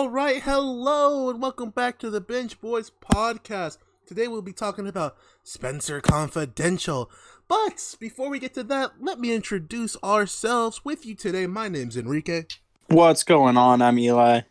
right, hello, and welcome back to the Binge Boys podcast. Today we'll be talking about Spenser Confidential. But before we get to that, let me introduce ourselves. With you today, my name's Enrique. What's going on? I'm Eli.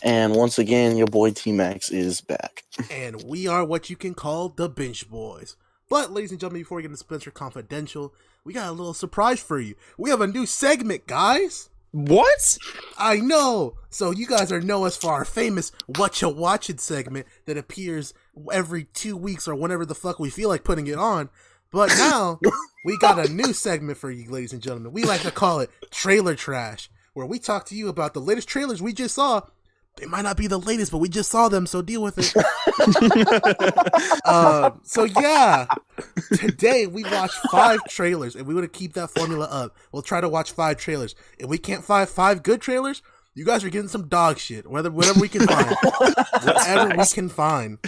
And once again, your boy T-Max is back. And we are what you can call the Binge Boys. But, ladies and gentlemen, before we get into Spenser Confidential, we got a little surprise for you. We have a new segment, guys. What? I know. So you guys know us for our famous What You Watching segment that appears every 2 weeks or whenever the fuck we feel like putting it on. But now we got a new segment for you, ladies and gentlemen. We like to call it Trailer Trash, where we talk to you about the latest trailers we just saw. They might not be the latest, but we just saw them, so deal with it. So yeah, today we watched 5 trailers, and we want to keep that formula up. We'll try to watch 5 trailers. If we can't find 5 good trailers, you guys are getting some dog shit. Whatever we can find, whatever we can find.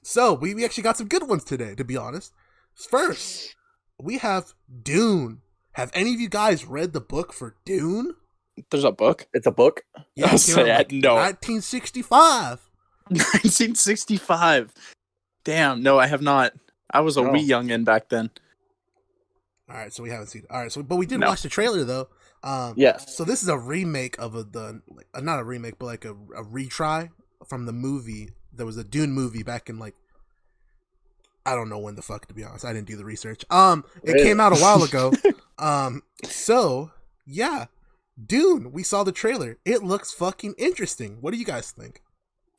So we actually got some good ones today, to be honest. First, we have Dune. Have any of you guys read the book for Dune? There's a book? It's a book? Yeah, it came out no. 1965. 1965. Damn, no, I have not. I was a wee youngin' back then. All right, so we haven't seen it. All right, so but we did watch the trailer though. Yes. So this is a remake of not a remake, but like a retry from the movie. There was a Dune movie back in I don't know when the fuck, to be honest. I didn't do the research. It came out a while ago. So yeah. Dune, we saw the trailer. It looks fucking interesting. What do you guys think?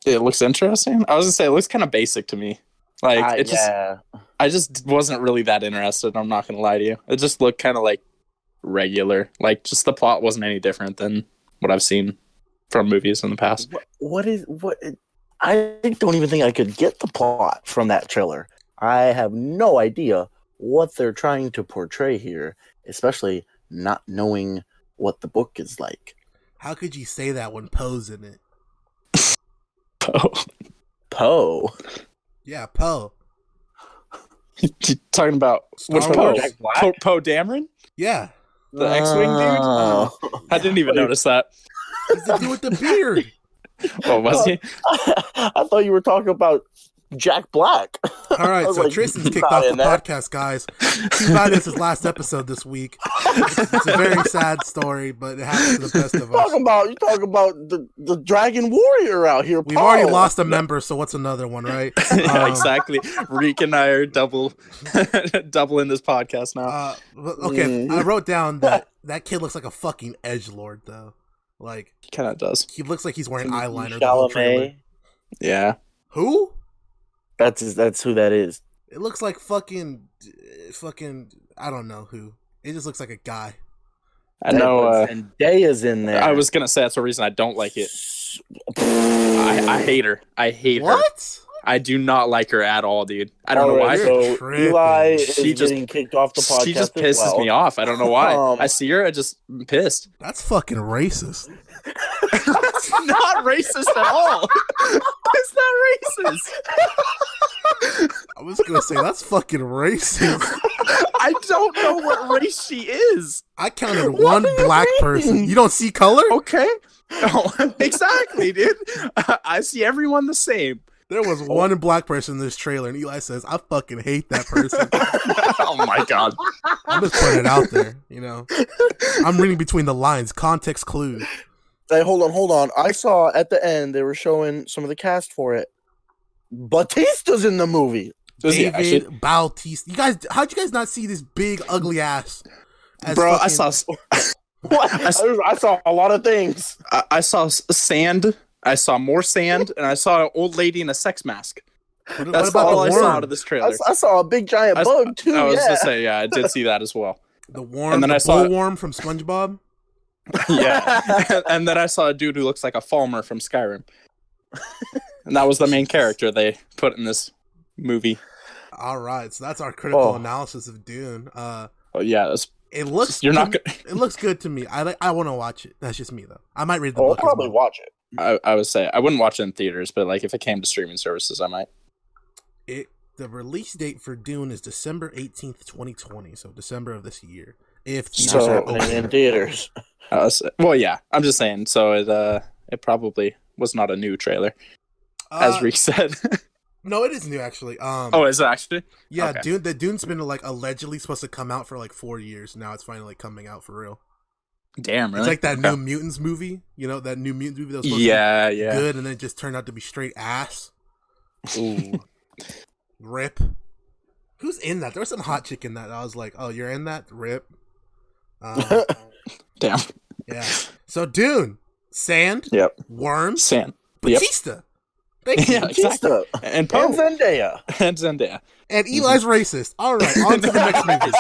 It looks interesting? I was gonna say, it looks kind of basic to me. I just wasn't really that interested, I'm not gonna lie to you. It just looked kind of like regular. Like, just the plot wasn't any different than what I've seen from movies in the past. I don't even think I could get the plot from that trailer. I have no idea what they're trying to portray here, especially not knowing what the book is like. How could you say that when Poe's in it? Poe? Yeah, Poe. You talking about which Poe? Poe Dameron? Yeah. The X-Wing dude? I didn't even notice that. It's the dude with the beard. What was he? I thought you were talking about Jack Black. All right, so Tristan's kicked off the podcast, guys. Too bad it's his last episode this week. It's a very sad story, but it happens to the best of us. You talking about the Dragon Warrior out here. We've already lost a member, so what's another one, right? Yeah, exactly. Reek and I are double in this podcast now. I wrote down that kid looks like a fucking edgelord, though. Like, he kind of does. He looks like he's wearing eyeliner. The whole trailer. Yeah. Who? That's who that is. It looks like fucking I don't know who. It just looks like a guy. I know. Zendaya's in there. I was gonna say that's the reason I don't like it. I hate her. I hate her. What? I do not like her at all, dude. I don't know why. So Eli is getting kicked off the podcast. She just pisses me off. I don't know why. I see her, I just pissed. That's fucking racist. That's not racist at all. It's not racist. I was gonna say that's fucking racist. I don't know what race she is. I counted one black person. You don't see color? Okay. Oh, exactly, dude. I see everyone the same. There was one black person in this trailer, and Eli says, I fucking hate that person. Oh my god. I'm just putting it out there, you know. I'm reading between the lines, context clues. Hey, hold on. I saw at the end they were showing some of the cast for it. Batista's in the movie. David Bautista. You guys, how'd you guys not see this big ugly ass? Bro, I saw what? I saw a lot of things. I saw sand. I saw more sand, and I saw an old lady in a sex mask. That's all I saw out of this trailer. I saw a big giant bug too. I was gonna say, yeah, I did see that as well. The bullworm from SpongeBob. Yeah, and then I saw a dude who looks like a Falmer from Skyrim, and that was the main character they put in this movie. All right, so that's our critical analysis of Dune. Yeah, it looks. It looks good to me. I want to watch it. That's just me though. I might read the book. I'll probably watch it. I would say I wouldn't watch it in theaters, but like if it came to streaming services, I might. The release date for Dune is December 18th, 2020. So December of this year. If theaters are open in theaters. Well, yeah, I'm just saying. So it probably was not a new trailer, as Reek said. No, it is new actually. Oh, is it actually? Yeah, Okay. Dune's been like allegedly supposed to come out for like 4 years. Now it's finally coming out for real. Damn, really? It's like that New Mutants movie. You know, that New Mutants movie that was supposed to be good, and then it just turned out to be straight ass. Ooh. Rip. Who's in that? There was some hot chick in that. I was like, oh, you're in that? Rip. Damn. Yeah. So Dune, sand, worms, sand, Batista. Thank you. Yeah, exactly. And Poe. And Zendaya. And Zendaya. And Eli's racist. All right, on to the next movie.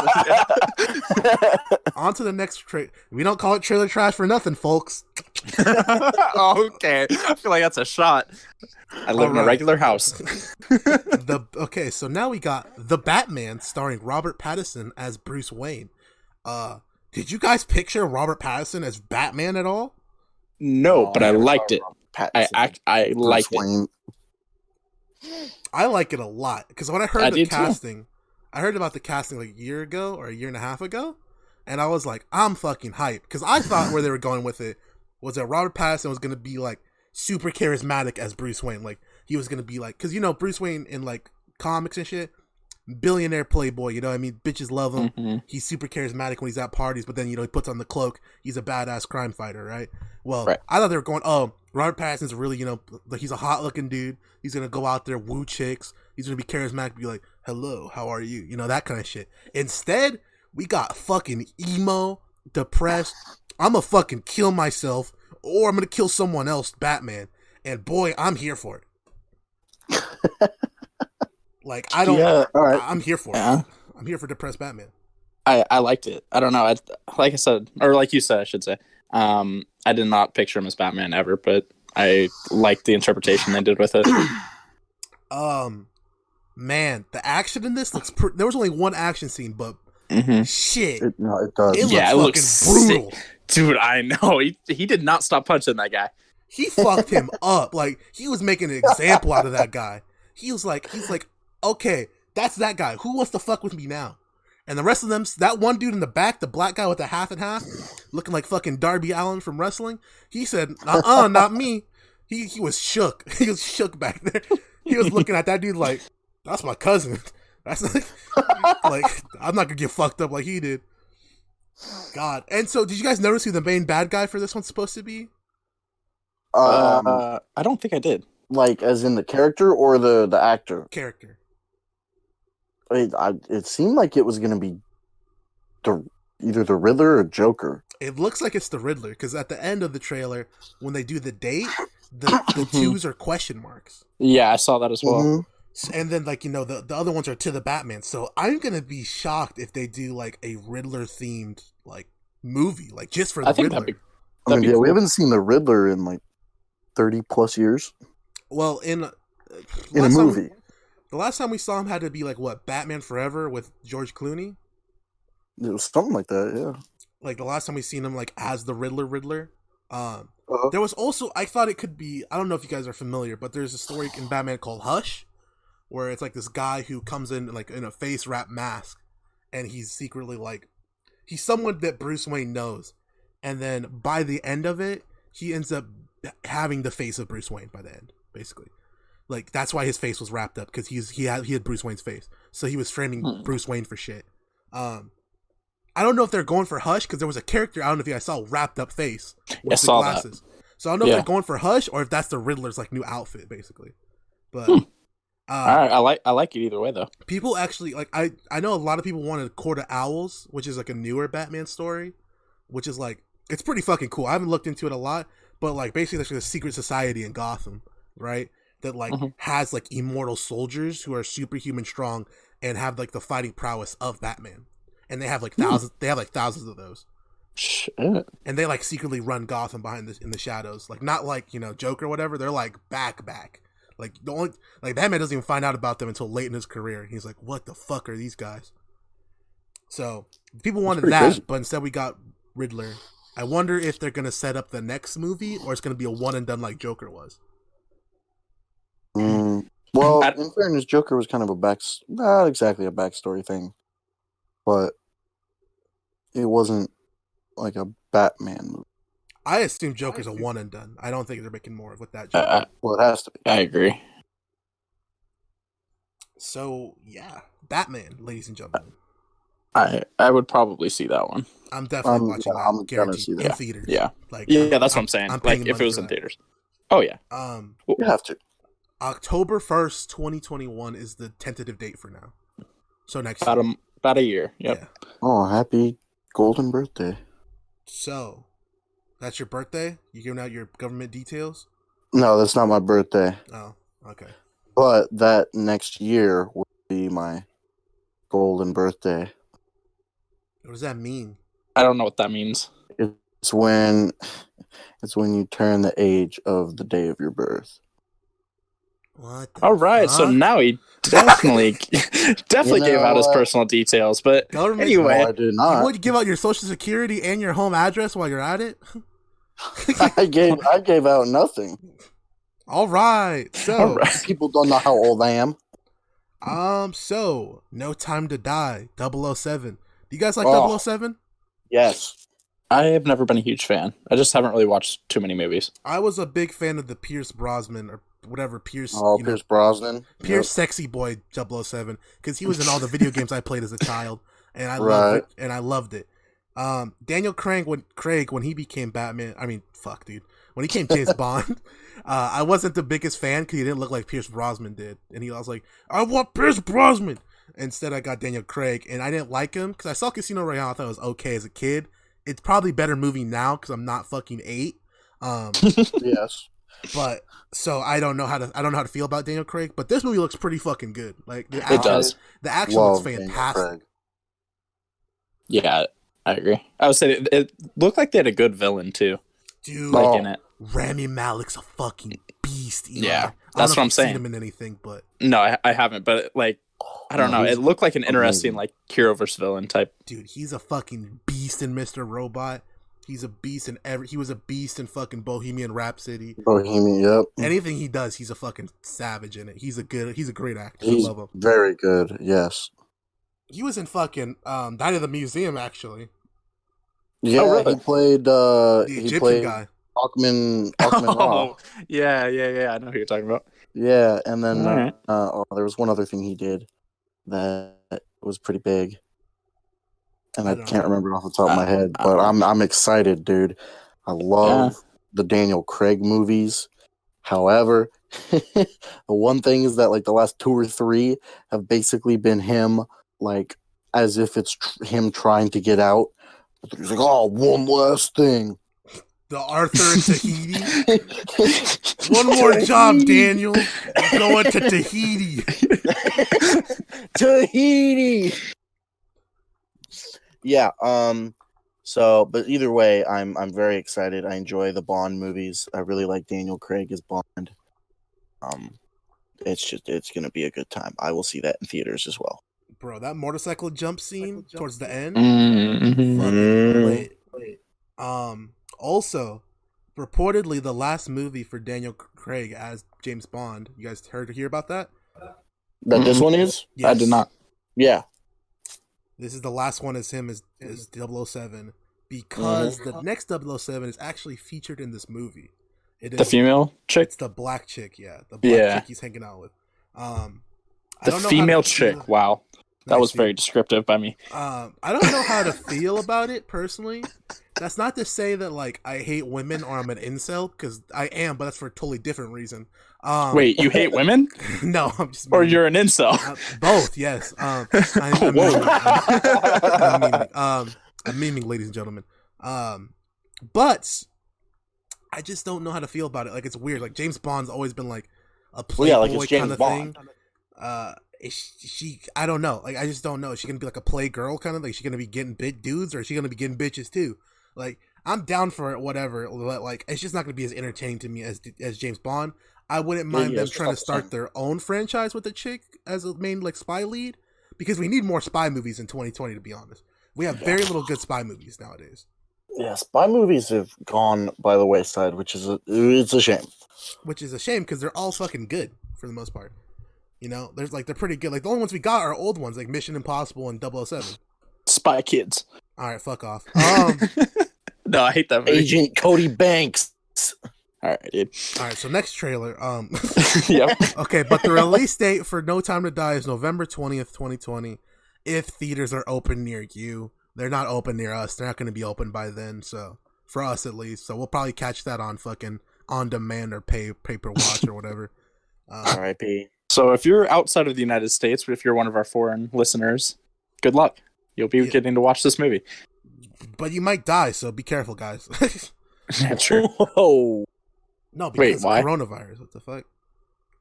On to the next trailer. We don't call it trailer trash for nothing, folks. Okay. I feel like that's a shot. I live in a regular house. Okay, so now we got The Batman starring Robert Pattinson as Bruce Wayne. Did you guys picture Robert Pattinson as Batman at all? No, but I liked it. I liked it. I like it a lot because when I heard the casting, I heard about the casting like a year ago or a year and a half ago, and I was like, I'm fucking hyped because I thought where they were going with it was that Robert Pattinson was going to be like super charismatic as Bruce Wayne, like he was going to be like, because you know Bruce Wayne in like comics and shit, billionaire playboy, you know what I mean, bitches love him. Mm-hmm. He's super charismatic when he's at parties, but then you know he puts on the cloak, he's a badass crime fighter, right? Well, I thought they were going, oh, Robert Pattinson's really, you know, like he's a hot looking dude, he's gonna go out there woo chicks, he's gonna be charismatic, be like, hello, how are you, you know, that kind of shit. Instead we got fucking emo, depressed, I'm gonna fucking kill myself or I'm gonna kill someone else Batman, and boy, I'm here for it. Like, I don't. Yeah, all right. I'm here for it. I'm here for depressed Batman. I liked it. I don't know. Like I said, or like you said, I should say. I did not picture him as Batman ever, but I liked the interpretation they did with it. Man, the action in this looks. There was only one action scene, but shit, it does. It looks brutal, sick. Dude. I know he did not stop punching that guy. He fucked him up. Like he was making an example out of that guy. He's like. Okay, that's that guy. Who wants to fuck with me now? And the rest of them, that one dude in the back, the black guy with the half and half, looking like fucking Darby Allin from wrestling, he said, not me. He was shook. He was shook back there. He was looking at that dude like, that's my cousin. That's like I'm not gonna get fucked up like he did. God. And so, did you guys notice who the main bad guy for this one's supposed to be? I don't think I did. Like, as in the character or the actor? Character. It seemed like it was going to be either the Riddler or Joker. It looks like it's the Riddler, because at the end of the trailer, when they do the date, the twos are question marks. Yeah, I saw that as well. Mm-hmm. And then, like, you know, the other ones are to the Batman. So I'm going to be shocked if they do, like, a Riddler-themed, like, movie, like, just for the Riddler. Cool. We haven't seen the Riddler in, like, 30-plus years. Well, in a movie. The last time we saw him had to be like what, Batman Forever with George Clooney? It was something like that, yeah. Like the last time we seen him like as the Riddler. There was also, I thought it could be, I don't know if you guys are familiar, but there's a story in Batman called Hush, where it's like this guy who comes in like in a face wrap mask, and he's secretly like, he's someone that Bruce Wayne knows, and then by the end of it, he ends up having the face of Bruce Wayne by the end. Basically, like that's why his face was wrapped up, because he had Bruce Wayne's face, so he was framing Bruce Wayne for shit. I don't know if they're going for Hush, because there was a character, I don't know if you guys saw, wrapped up face with the glasses. That. So I don't know if they're going for Hush or if that's the Riddler's like new outfit, basically. But all right, I like it either way though. People actually like I know a lot of people wanted Court of Owls, which is like a newer Batman story, which is like, it's pretty fucking cool. I haven't looked into it a lot, but like basically there's like a secret society in Gotham, right, that like has like immortal soldiers who are superhuman strong and have like the fighting prowess of Batman, and they have like thousands of those. Shit. And they like secretly run Gotham behind this in the shadows, like not like, you know, Joker or whatever. They're like back like the only, like Batman doesn't even find out about them until late in his career. He's like, what the fuck are these guys? So people wanted that crazy. But instead we got Riddler. I wonder if they're gonna set up the next movie, or it's gonna be a one and done like Joker was. Well, in fairness, Joker was kind of not exactly a backstory thing, but it wasn't like a Batman movie. I assume Joker's a one and done. I don't think they're making more with that Joker. Well, it has to be. I agree. So yeah, Batman, ladies and gentlemen. I would probably see that one. I'm definitely watching that. I'm gonna Guaranteed see that. in theaters. Yeah, like that's what I'm saying. I'm like if it was in theaters. Oh yeah. You have to. October 1st, 2021 is the tentative date for now. So next about year. About a year. Yep. Yeah. Oh, happy golden birthday. So, that's your birthday? You giving out your government details? No, that's not my birthday. Oh, okay. But that next year will be my golden birthday. What does that mean? I don't know what that means. It's when you turn the age of the day of your birth. What? All right, fuck? so now he definitely gave out his personal details. But Government, anyway, no, I did not. Would you give out your social security and your home address while you're at it? I gave out nothing. All right. So people don't know how old I am. So No Time to Die, 007. Do you guys like 007? Yes. I have never been a huge fan. I just haven't really watched too many movies. I was a big fan of the Pierce Brosnan or whatever Pierce. Pierce Brosnan. Pierce Sexy Boy 007 because he was in all the video games I played as a child, and I loved it. And I loved it. Daniel Craig when he became Batman. I mean, fuck, dude. When he became James Bond, I wasn't the biggest fan because he didn't look like Pierce Brosnan did, and I was like, I want Pierce Brosnan. Instead, I got Daniel Craig, and I didn't like him because I saw Casino Royale. I thought it was okay as a kid. It's probably a better movie now because I'm not fucking 8. Yes. But so I don't know how to feel about Daniel Craig, but this movie looks pretty fucking good. Like the action looks fantastic. Yeah, I agree. I would say it looked like they had a good villain too. Dude, like in it. Rami Malek's a fucking beast. Eli. Yeah, that's what I'm saying. Seen him in anything, but no, I haven't. But like, I don't know. It looked like an interesting like hero versus villain type. Dude, he's a fucking beast in Mr. Robot. He's a beast in he was a beast in fucking Bohemian Rhapsody. Yep. Anything he does, he's a fucking savage in it. He's a great actor. He's I love him. Very good. Yes. He was in fucking Night of the Museum actually. Yeah, really? He played the Egyptian guy. Hawkman Raw. Yeah. I know who you're talking about. Yeah, and then there was one other thing he did that was pretty big. And I can't remember off the top of my head, but I'm excited, dude. I love the Daniel Craig movies. However, the one thing is that like the last 2 or 3 have basically been him, like as if it's him trying to get out. But he's like, oh, one last thing. The Arthur and Tahiti. One more job, Daniel. We're going to Tahiti. Tahiti. Yeah. So, but either way, I'm very excited. I enjoy the Bond movies. I really like Daniel Craig as Bond. It's gonna be a good time. I will see that in theaters as well. Bro, that motorcycle jump scene towards the end. Also, reportedly the last movie for Daniel Craig as James Bond. You guys hear about that? That this one is? Yes. I did not. Yeah. This is the last one as him as 007 because the next 007 is actually featured in this movie. It is the female chick? It's the black chick, yeah. The black chick he's hanging out with. The female chick, wow. That was very descriptive by me. I don't know how to feel about it personally. That's not to say that like I hate women or I'm an incel, because I am, but that's for a totally different reason. Wait, you hate women? No, I'm just. Or you're an incel? Both, yes. I'm memeing, ladies and gentlemen. But I just don't know how to feel about it. Like it's weird. Like James Bond's always been like a playboy kind of thing. She I don't know. Like I just don't know. Is she gonna be like a play girl kind of? Like is she gonna be getting bit dudes, or is she gonna be getting bitches too? Like I'm down for it, whatever. But like it's just not gonna be as entertaining to me as James Bond. I wouldn't mind them trying to start their own franchise with a chick as a main like spy lead, because we need more spy movies in 2020. To be honest, we have very little good spy movies nowadays. Yeah, spy movies have gone by the wayside, which is it's a shame. Which is a shame because they're all fucking good for the most part. You know, they're pretty good. Like the only ones we got are old ones, like Mission Impossible and 007. Spy Kids. All right, fuck off. No, I hate that movie. Agent Cody Banks. All right, dude. All right, so next trailer. Yep. Okay, but the release date for No Time to Die is November 20th, 2020. If theaters are open near you, they're not open near us. They're not going to be open by then. So for us at least, so we'll probably catch that on fucking on demand or pay per watch or whatever. R.I.P. So if you're outside of the United States, if you're one of our foreign listeners, good luck. You'll be getting to watch this movie. But you might die, so be careful, guys. Yeah, true. Whoa. No, because of coronavirus. What the fuck?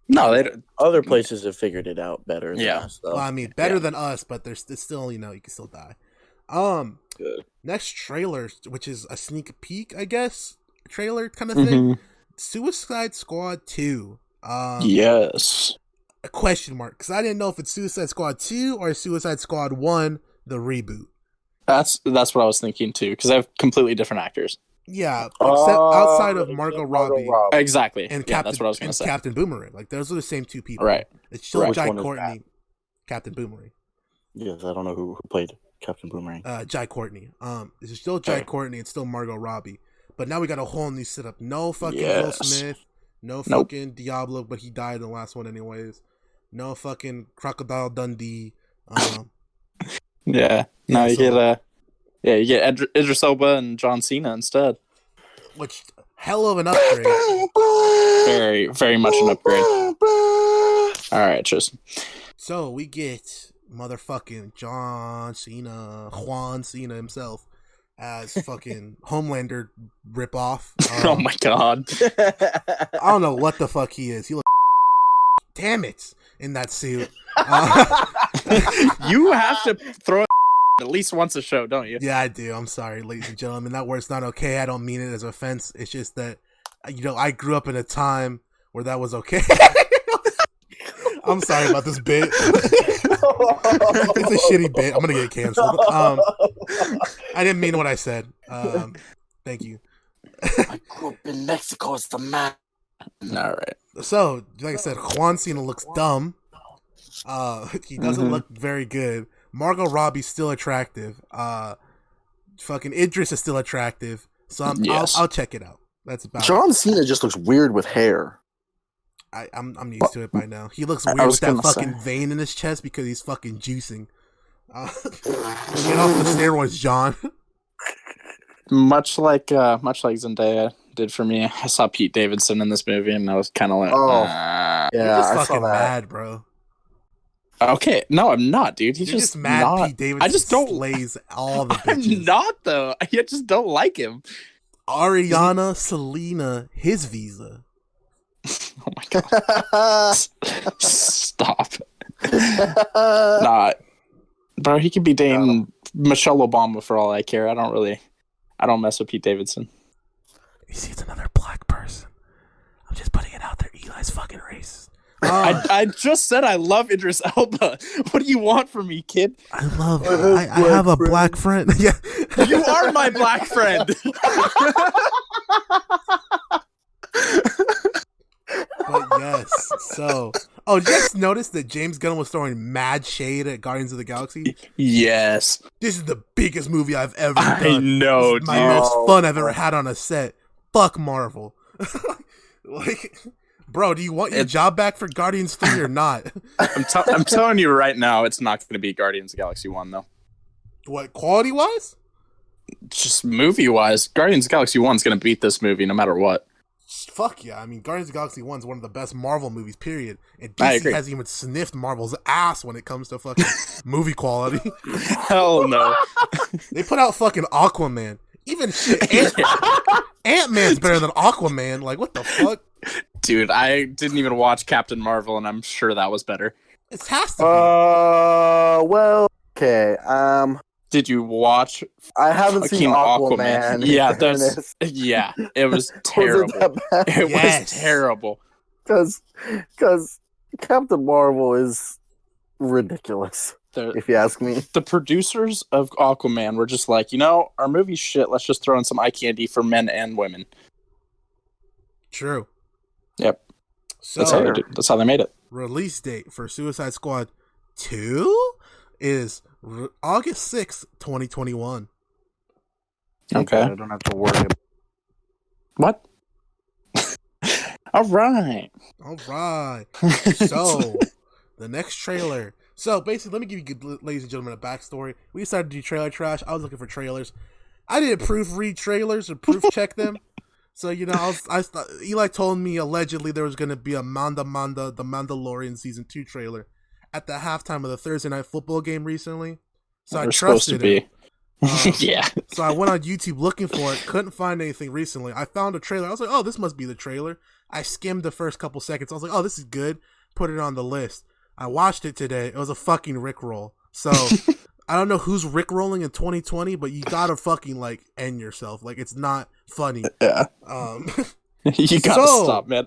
No, they don't. Other places have figured it out better than us, though. Well, I mean, better than us, but there's still, you can still die. Good. Next trailer, which is a sneak peek, I guess, trailer kind of thing. Suicide Squad 2. Yes. A question mark, because I didn't know if it's Suicide Squad 2 or Suicide Squad 1, the reboot. That's what I was thinking too, because they have completely different actors. Yeah, except outside of Margot Robbie. Exactly. And that's what I was going to say. Captain Boomerang. Like, those are the same two people. Right. It's still Jai Which one is Courtney, Captain Boomerang. Yes, I don't know who played Captain Boomerang. Jai Courtney. It's still Jai Courtney. It's still Margot Robbie. But now we got a whole new setup. No fucking Will Smith. No fucking Diablo, but he died in the last one anyways. No fucking Crocodile Dundee. Yeah. Now you get you get Idris Elba and John Cena instead. Which hell of an upgrade. Very, very much an upgrade. All right, Tristan. So we get motherfucking John Cena, Juan Cena himself, as fucking Homelander ripoff. Oh my god! I don't know what the fuck he is. He looks damn it in that suit. You have to throw it at least once a show, don't you? Yeah, I do. I'm sorry, ladies and gentlemen. That word's not okay. I don't mean it as offense. It's just that I grew up in a time where that was okay. I'm sorry about this bit. It's a shitty bit. I'm gonna get canceled. I didn't mean what I said. Thank you. I grew up in Mexico as the man. All right. So, like I said, Juan Cena looks dumb. He doesn't look very good. Margot Robbie's still attractive. Fucking Idris is still attractive. So I'll check it out. That's about John Cena just looks weird with hair. I'm used to it by now. He looks weird with that fucking vein in his chest because he's fucking juicing. Get off the steroids, John. Much like Zendaya did for me. I saw Pete Davidson in this movie, and I was kind of like, yeah, you're just I fucking saw that. mad, bro. Okay, no, I'm not, dude. You're just mad. Not. Pete Davidson I just don't slays all the bitches. I'm not though. I just don't like him. Ariana, Selena, his visa. Oh my god! Stop. Nah, bro. He could be dating Michelle Obama for all I care. I don't mess with Pete Davidson. He sees another black person. I'm just putting it out there. Eli's fucking racist. I just said I love Idris Elba. What do you want from me, kid? I have a black friend. Yeah. You are my black friend. But yes, so did you guys notice that James Gunn was throwing mad shade at Guardians of the Galaxy? Yes. This is the biggest movie I've ever done. I know, this is my most fun I've ever had on a set. Fuck Marvel. Like, bro, do you want your job back for Guardians 3 or not? I'm telling you right now, it's not going to be Guardians of the Galaxy 1, though. What, quality-wise? Just movie-wise, Guardians of the Galaxy 1 is going to beat this movie no matter what. Fuck yeah. I mean, Guardians of the Galaxy 1 is one of the best Marvel movies, period. And DC hasn't even sniffed Marvel's ass when it comes to fucking movie quality. Hell no. They put out fucking Aquaman. Even shit, Ant-Man's better than Aquaman. Like, what the fuck? Dude, I didn't even watch Captain Marvel, and I'm sure that was better. It has to be. Well, okay. Did you watch? I haven't seen Aquaman. Yeah, it was terrible. It was terrible. Because Captain Marvel is ridiculous. If you ask me, the producers of Aquaman were just like, our movie's shit. Let's just throw in some eye candy for men and women. True. Yep. So that's how they made it. Release date for Suicide Squad 2 is August 6th, 2021. Okay. I don't have to worry. What? All right. So, the next trailer. So, basically, let me give you, ladies and gentlemen, a backstory. We decided to do trailer trash. I was looking for trailers. I didn't proofread trailers or proof check them. So, Eli told me allegedly there was going to be a the Mandalorian Season 2 trailer at the halftime of the Thursday Night Football game recently. So, I trusted him. Yeah. So I went on YouTube looking for it. Couldn't find anything recently. I found a trailer. I was like, oh, this must be the trailer. I skimmed the first couple seconds. I was like, oh, this is good. Put it on the list. I watched it today. It was a fucking Rickroll. So I don't know who's Rickrolling in 2020, but you gotta fucking end yourself. It's not funny. Yeah. You gotta stop, man.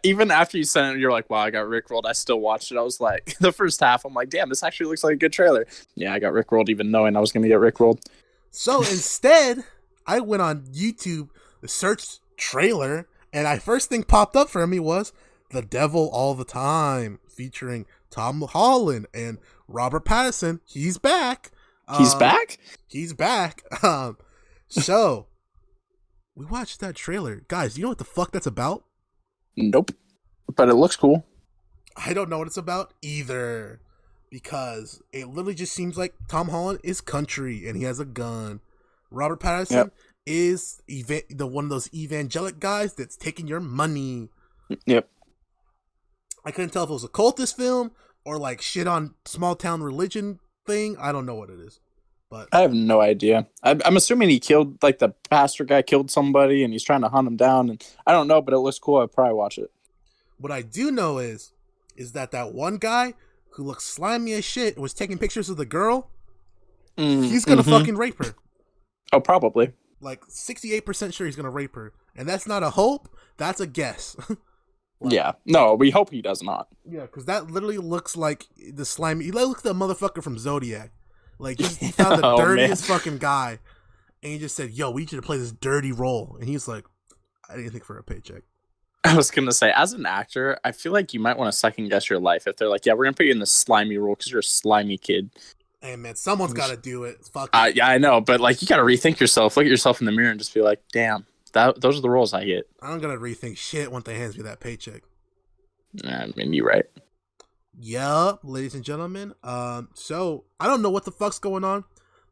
Even after you sent it, you're like, wow, I got Rickrolled. I still watched it. I was like, the first half, I'm like, damn, this actually looks like a good trailer. Yeah, I got Rickrolled even knowing I was going to get Rickrolled. So instead, I went on YouTube, searched trailer, and first thing popped up for me was The Devil All the Time, featuring Tom Holland and Robert Pattinson. He's back. He's back? He's back. So... we watched that trailer. Guys, you know what the fuck that's about? Nope. But it looks cool. I don't know what it's about either. Because it literally just seems like Tom Holland is country and he has a gun. Robert Pattinson is one of those evangelic guys that's taking your money. Yep. I couldn't tell if it was a cultist film or shit on small town religion thing. I don't know what it is. But I have no idea. I'm assuming he killed, the pastor guy killed somebody and he's trying to hunt him down. And I don't know, but it looks cool. I'd probably watch it. What I do know is that one guy who looks slimy as shit was taking pictures of the girl. He's going to fucking rape her. Oh, probably. 68% sure he's going to rape her. And that's not a hope. That's a guess. Yeah. No, we hope he does not. Yeah, because that literally looks like the slimy. He looks like the motherfucker from Zodiac. He found the dirtiest fucking guy, and he just said, yo, we need you to play this dirty role. And he's like, I didn't think for a paycheck. I was going to say, as an actor, I feel like you might want to second guess your life if they're like, yeah, we're going to put you in this slimy role because you're a slimy kid. Hey, man, someone's got to do it. Fuck it. Yeah, I know, but you got to rethink yourself. Look at yourself in the mirror and just be like, damn, those are the roles I get. I don't got to rethink shit once they hands me that paycheck. I mean, you're right. Yeah, ladies and gentlemen. So I don't know what the fuck's going on.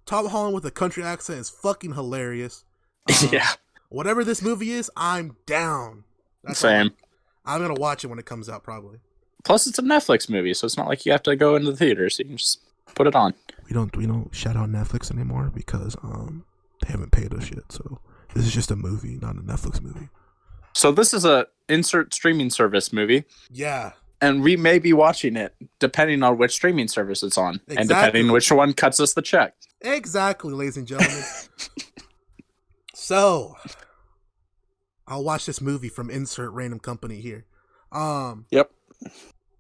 Tom Holland with a country accent is fucking hilarious. Yeah. Whatever this movie is, I'm down. That's Same. I'm gonna watch it when it comes out, probably. Plus, it's a Netflix movie, so it's not like you have to go into the theater, so you can just put it on. We don't shout out Netflix anymore because they haven't paid us yet. So this is just a movie, not a Netflix movie. So this is a insert streaming service movie. Yeah. And we may be watching it depending on which streaming service it's on. Exactly. And depending which one cuts us the check. Exactly, ladies and gentlemen. So, I'll watch this movie from insert random company here. Yep.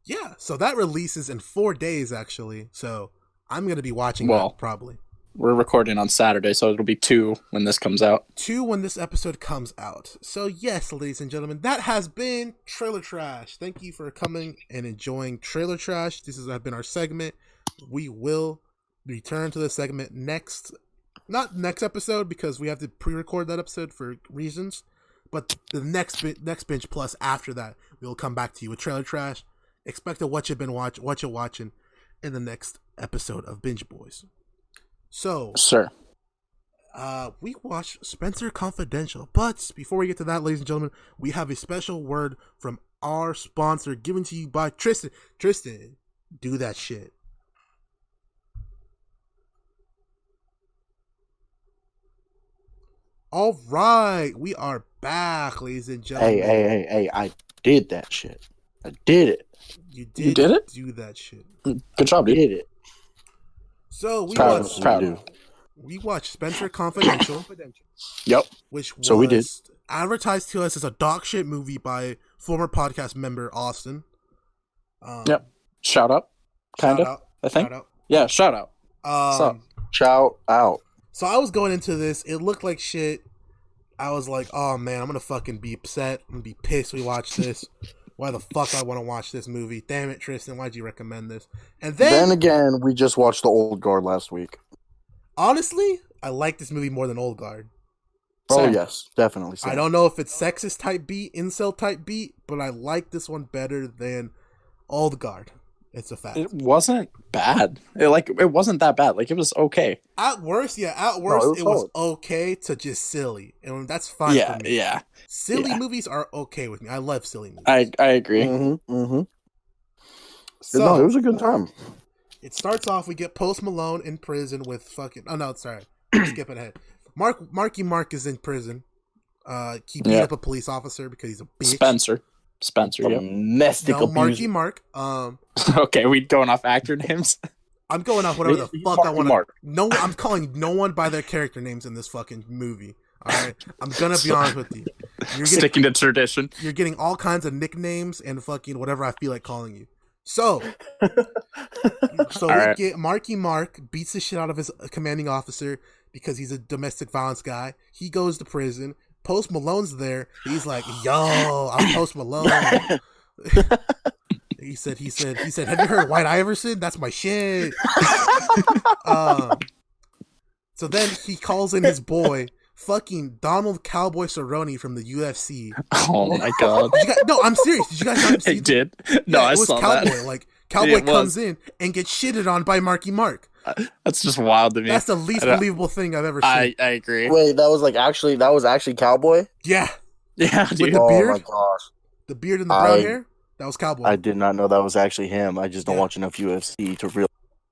Yeah, so that releases in 4 days, actually. So, I'm going to be watching that, probably. We're recording on Saturday, so it'll be 2 when this comes out. 2 when this episode comes out. So yes, ladies and gentlemen, that has been Trailer Trash. Thank you for coming and enjoying Trailer Trash. This has been our segment. We will return to the segment not next episode because we have to pre-record that episode for reasons, but the next Binge Plus after that, we will come back to you with Trailer Trash. Expect what you're watching in the next episode of Binge Boys. So, sir, we watched Spenser Confidential, but before we get to that, ladies and gentlemen, we have a special word from our sponsor given to you by Tristan. Tristan, do that shit. All right, we are back, ladies and gentlemen. Hey, I did that shit. I did it. You did it? Do that shit. Good job, dude. I did it. So we watched Spenser Confidential. Yep. Which was we did. advertised to us as a dog shit movie by former podcast member Austin. Yep. Shout out. Kind of. I think. Shout out. Yeah. Shout out. Shout out. So I was going into this. It looked like shit. I was like, oh man, I'm gonna fucking be upset. I'm gonna be pissed we watched this. Why the fuck I want to watch this movie? Damn it, Tristan, why'd you recommend this? And then again, we just watched The Old Guard last week. Honestly, I like this movie more than Old Guard. Oh Same. yes, definitely. Same. I don't know if it's sexist type beat, incel type beat, but I like this one better than Old Guard. It's a fact. It wasn't bad. It wasn't that bad. Like, it was okay. At worst, it was okay to just silly, and that's fine for me. Yeah. Silly movies are okay with me. I love silly movies. I agree. So it was a good time. It starts off. We get Post Malone in prison with fucking. Oh no, sorry, skipping ahead. Marky Mark is in prison. He beat up a police officer because he's a bitch. Spenser, domestic abuse. Marky Mark. Okay, we going off actor names. I'm going off whatever the fuck I want. No, I'm calling no one by their character names in this fucking movie. All right, I'm gonna be honest with you. Sticking to tradition. You're getting all kinds of nicknames and fucking whatever I feel like calling you. So we get Marky Mark beats the shit out of his commanding officer because he's a domestic violence guy. He goes to prison. Post Malone's there. He's like, "Yo, I'm Post Malone." he said, "Have you heard White Iverson? That's my shit." So then he calls in his boy, fucking Donald Cowboy Cerrone from the UFC. Oh my god! No, I'm serious. Did you guys not see? I did. No, I saw Cowboy. that. Like Cowboy comes in and gets shitted on by Marky Mark. That's just wild to me. That's the least believable thing I've ever seen. I agree. Wait, that was actually Cowboy? Yeah. Yeah, dude. With the beard? Oh my gosh. The beard and the brown hair? That was Cowboy. I did not know that was actually him. I just don't watch enough UFC to realize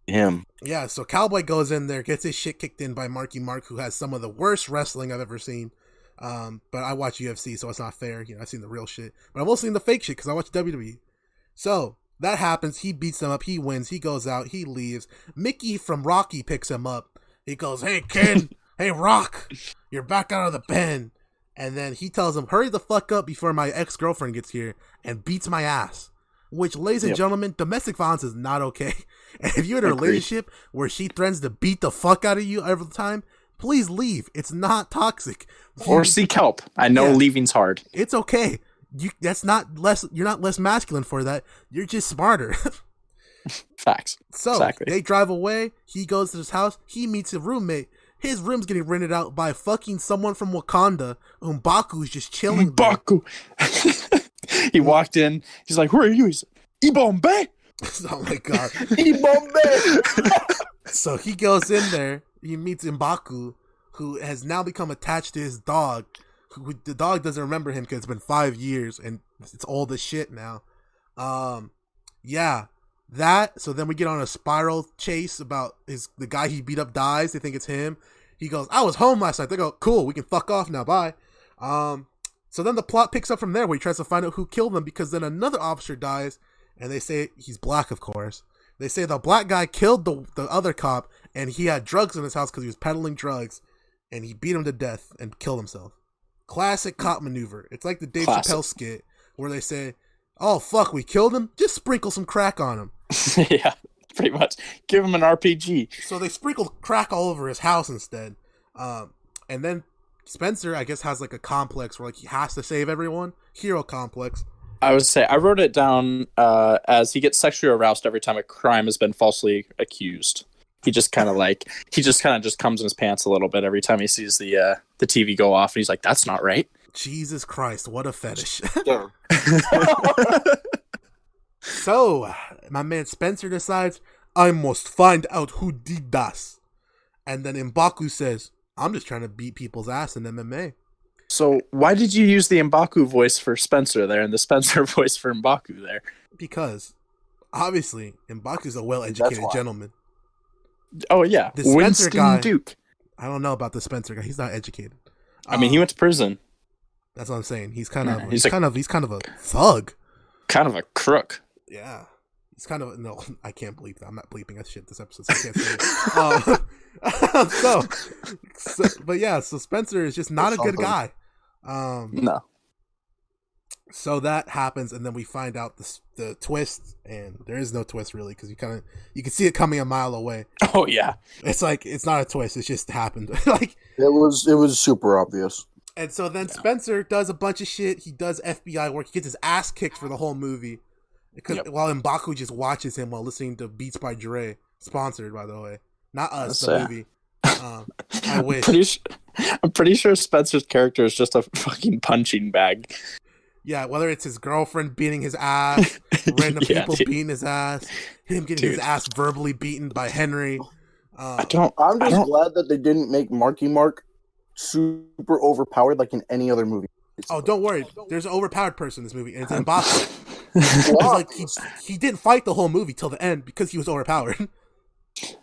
him. Yeah, so Cowboy goes in there, gets his shit kicked in by Marky Mark, who has some of the worst wrestling I've ever seen. But I watch UFC, so it's not fair. You know, I've seen the real shit. But I've also seen the fake shit because I watch WWE. So that happens. He beats them up. He wins. He goes out. He leaves. Mickey from Rocky picks him up. He goes, "Hey, kid. Hey, Rock. You're back out of the pen." And then he tells him, "Hurry the fuck up before my ex-girlfriend gets here," and beats my ass. Which, ladies and gentlemen, domestic violence is not okay. And if you're in a relationship where she threatens to beat the fuck out of you every time, please leave. It's not toxic. Or seek help. I know leaving's hard. It's okay. You're not less masculine for that. You're just smarter. Facts. So they drive away. He goes to his house. He meets a roommate. His room's getting rented out by fucking someone from Wakanda. M'Baku's just chilling. M'Baku. He walked in. He's like, "Who are you?" He's like, "Ibombe." Oh my god. Ibombe. So he goes in there. He meets M'Baku, who has now become attached to his dog. The dog doesn't remember him because it's been 5 years and it's old as shit now. So then we get on a spiral chase about the guy he beat up dies. They think it's him. He goes, "I was home last night." They go, "Cool, we can fuck off now, bye." So then the plot picks up from there where he tries to find out who killed him because then another officer dies and they say he's black, of course. They say the black guy killed the other cop and he had drugs in his house because he was peddling drugs and he beat him to death and killed himself. Classic cop maneuver. It's like the Dave Chappelle skit where they say, "Oh, fuck, we killed him? Just sprinkle some crack on him." Yeah, pretty much. Give him an RPG. So they sprinkle crack all over his house instead. And then Spenser, I guess, has like a complex where like he has to save everyone. Hero complex. I would say I wrote it down as he gets sexually aroused every time a crime has been falsely accused. He just kind of comes in his pants a little bit every time he sees the TV go off, and he's like, "That's not right." Jesus Christ, what a fetish. Yeah. So, my man Spenser decides, "I must find out who did this." And then M'Baku says, "I'm just trying to beat people's ass in MMA." So why did you use the M'Baku voice for Spenser there and the Spenser voice for M'Baku there? Because, obviously, M'Baku's a well-educated gentleman. Oh, yeah. The Spenser Winston guy, Duke. I don't know about the Spenser guy. He's not educated. I mean, he went to prison. That's what I'm saying. He's kind of he's kind of a thug. Kind of a crook. Yeah. He's kind of I can't bleep that. I'm not bleeping that shit this episode, so I can't say it. So Spenser is just not a good guy. No. So that happens, and then we find out the twist, and there is no twist really because you can see it coming a mile away. Oh yeah, it's like it's not a twist; it just happened. Like it was super obvious. And so then Spenser does a bunch of shit. He does FBI work. He gets his ass kicked for the whole movie, while M'Baku just watches him while listening to Beats by Dre, sponsored by the way, not us, the movie. I wish. I'm pretty sure Spencer's character is just a fucking punching bag. Yeah, whether it's his girlfriend beating his ass, random people beating his ass, him getting his ass verbally beaten by Henry. I'm just glad that they didn't make Marky Mark super overpowered like in any other movie. Oh, don't worry. There's an overpowered person in this movie, and it's impossible. Like he didn't fight the whole movie till the end because he was overpowered.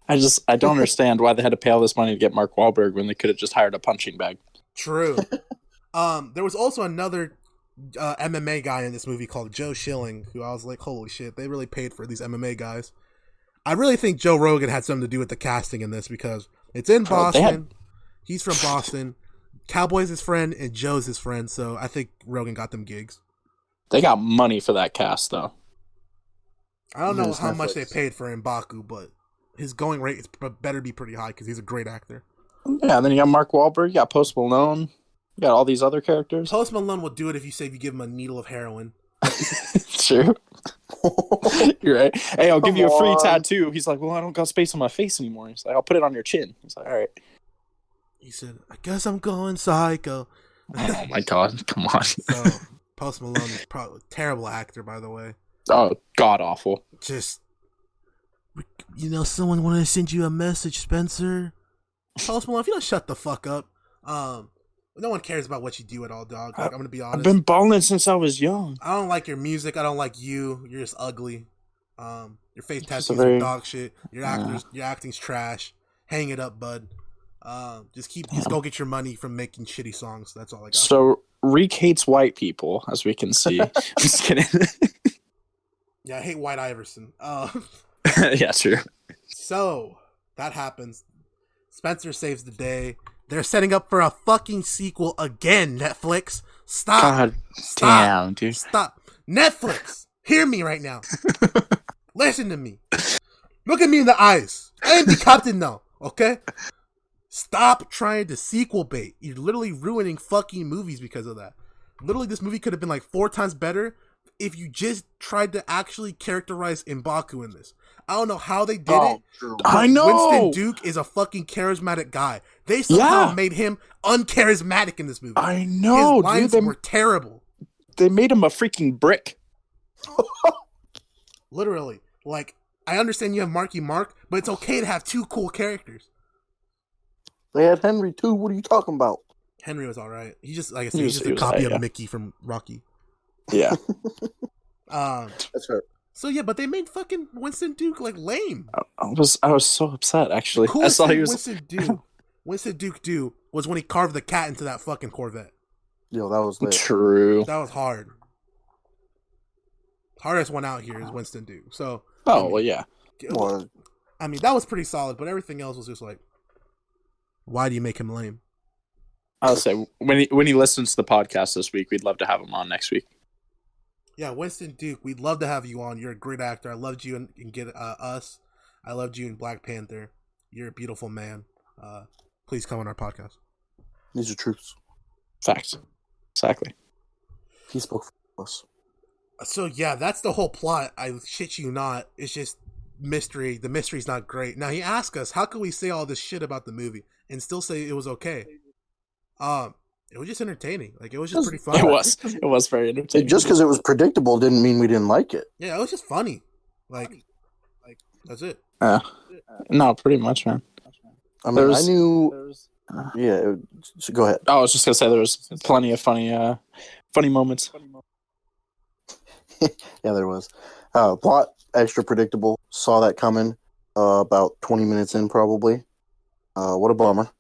I don't understand why they had to pay all this money to get Mark Wahlberg when they could have just hired a punching bag. True. There was also another MMA guy in this movie called Joe Schilling, who I was like, holy shit, they really paid for these MMA guys. I really think Joe Rogan had something to do with the casting in this because it's in Boston. He's from Boston. Cowboy's his friend and Joe's his friend, so I think Rogan got them gigs. They got money for that cast, though. I don't know how much they paid for M'Baku, but his going rate better be pretty high because he's a great actor. Yeah, and then you got Mark Wahlberg, you got Post Malone, you got all these other characters. Post Malone will do it if you give him a needle of heroin. Sure. You're right. Hey, I'll give you a free tattoo. He's like, well, I don't got space on my face anymore. He's like, I'll put it on your chin. He's like, all right. He said, I guess I'm going psycho. Oh my God, come on. So, Post Malone is probably a terrible actor, by the way. Oh, god awful. Just, someone wanted to send you a message, Spencer. Post Malone, if you don't shut the fuck up, no one cares about what you do at all, dog. Like, I'm gonna be honest. I've been balling since I was young. I don't like your music. I don't like you. You're just ugly. Your face tattoos are dog shit. Your acting's trash. Hang it up, bud. Just go get your money from making shitty songs. That's all I got. So Reek hates white people, as we can see. I'm just kidding. Yeah, I hate White Iverson. Yeah, true. So that happens. Spencer saves the day. They're setting up for a fucking sequel again, Netflix. Stop. God damn, dude. Stop. Netflix, hear me right now. Listen to me. Look at me in the eyes. I ain't the captain now, okay? Stop trying to sequel bait. You're literally ruining fucking movies because of that. Literally, this movie could have been like 4 times better if you just tried to actually characterize M'Baku in this. I don't know how they did it. True. I know. Winston Duke is a fucking charismatic guy. They somehow made him uncharismatic in this movie. I know, his lines dude. were terrible. They made him a freaking brick. Literally. Like, I understand you have Marky Mark, but it's okay to have 2 cool characters. They had Henry too. What are you talking about? Henry was alright. He just, like I said, he's just a copy of Mickey from Rocky. Yeah. That's right. So yeah, but they made fucking Winston Duke like lame. I was so upset actually. The coolest thing Winston Duke do was when he carved the cat into that fucking Corvette. Yo, that was lit. True. That was hard. Hardest one out here is Winston Duke. So well, yeah. I mean, that was pretty solid, but everything else was just like, why do you make him lame? I'll say when he listens to the podcast this week, we'd love to have him on next week. Yeah, Winston Duke, we'd love to have you on. You're a great actor. I loved you in Get Us. I loved you in Black Panther. You're a beautiful man. Please come on our podcast. These are truths. Facts. Exactly. He spoke for us. So yeah, that's the whole plot. I shit you not. It's just mystery. The mystery's not great. Now he asked us, how can we say all this shit about the movie and still say it was okay? It was just entertaining. Like, it was just pretty fun. It was very entertaining. Just because it was predictable didn't mean we didn't like it. Yeah, it was just funny. Like that's it. No, pretty much, man. I mean, I knew. Yeah, so go ahead. I was just gonna say there was plenty of funny moments. Yeah, there was. Plot extra predictable. Saw that coming. About 20 minutes in, probably. What a bummer.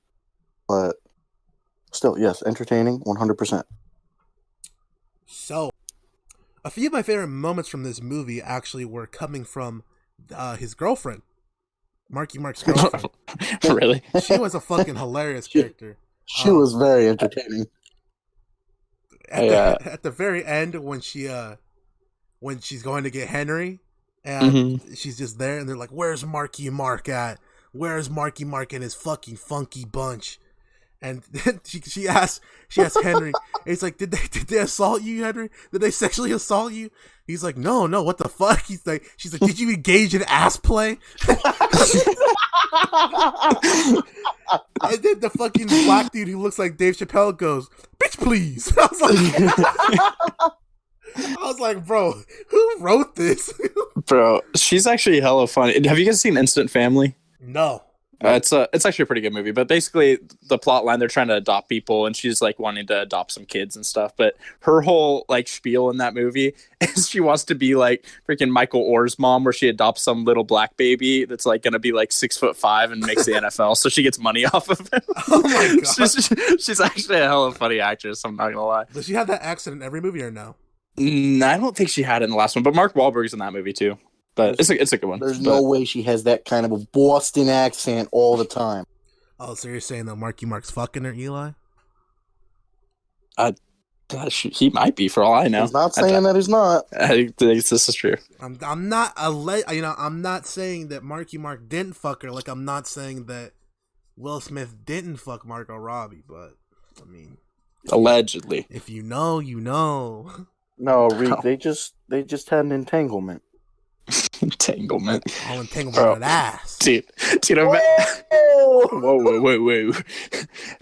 But still, yes, entertaining, 100%. So, a few of my favorite moments from this movie actually were coming from his girlfriend, Marky Mark's girlfriend. Really? She was a fucking hilarious character. She was very entertaining. At the very end, when she's going to get Henry, and she's just there, and they're like, "Where's Marky Mark at? Where's Marky Mark and his fucking funky bunch?" And then she asked Henry. He's like, did they assault you, Henry? Did they sexually assault you? He's like, no, what the fuck? She's like, did you engage in ass play? And then the fucking black dude who looks like Dave Chappelle goes, bitch, please. I was like, bro, who wrote this? Bro, she's actually hella funny. Have you guys seen Instant Family? No. It's actually a pretty good movie, but basically the plot line, they're trying to adopt people and she's like wanting to adopt some kids and stuff. But her whole like spiel in that movie is she wants to be like freaking Michael Orr's mom, where she adopts some little black baby that's like going to be like 6'5" and makes the NFL. So she gets money off of him. Oh my God. She's actually a hella funny actress. I'm not going to lie. Does she have that accent in every movie or no? I don't think she had it in the last one, but Mark Wahlberg's in that movie too. But it's a good one. There's no way she has that kind of a Boston accent all the time. Oh, so you're saying that Mark's fucking her, Eli? He might be, for all I know. He's not saying that he's not. I think this is true. I'm not saying that Marky Mark didn't fuck her. Like, I'm not saying that Will Smith didn't fuck Margot Robbie. But I mean, allegedly, if you know, you know. No, Reek. They just had an entanglement. Entanglement. All entanglement with ass. Dude, whoa.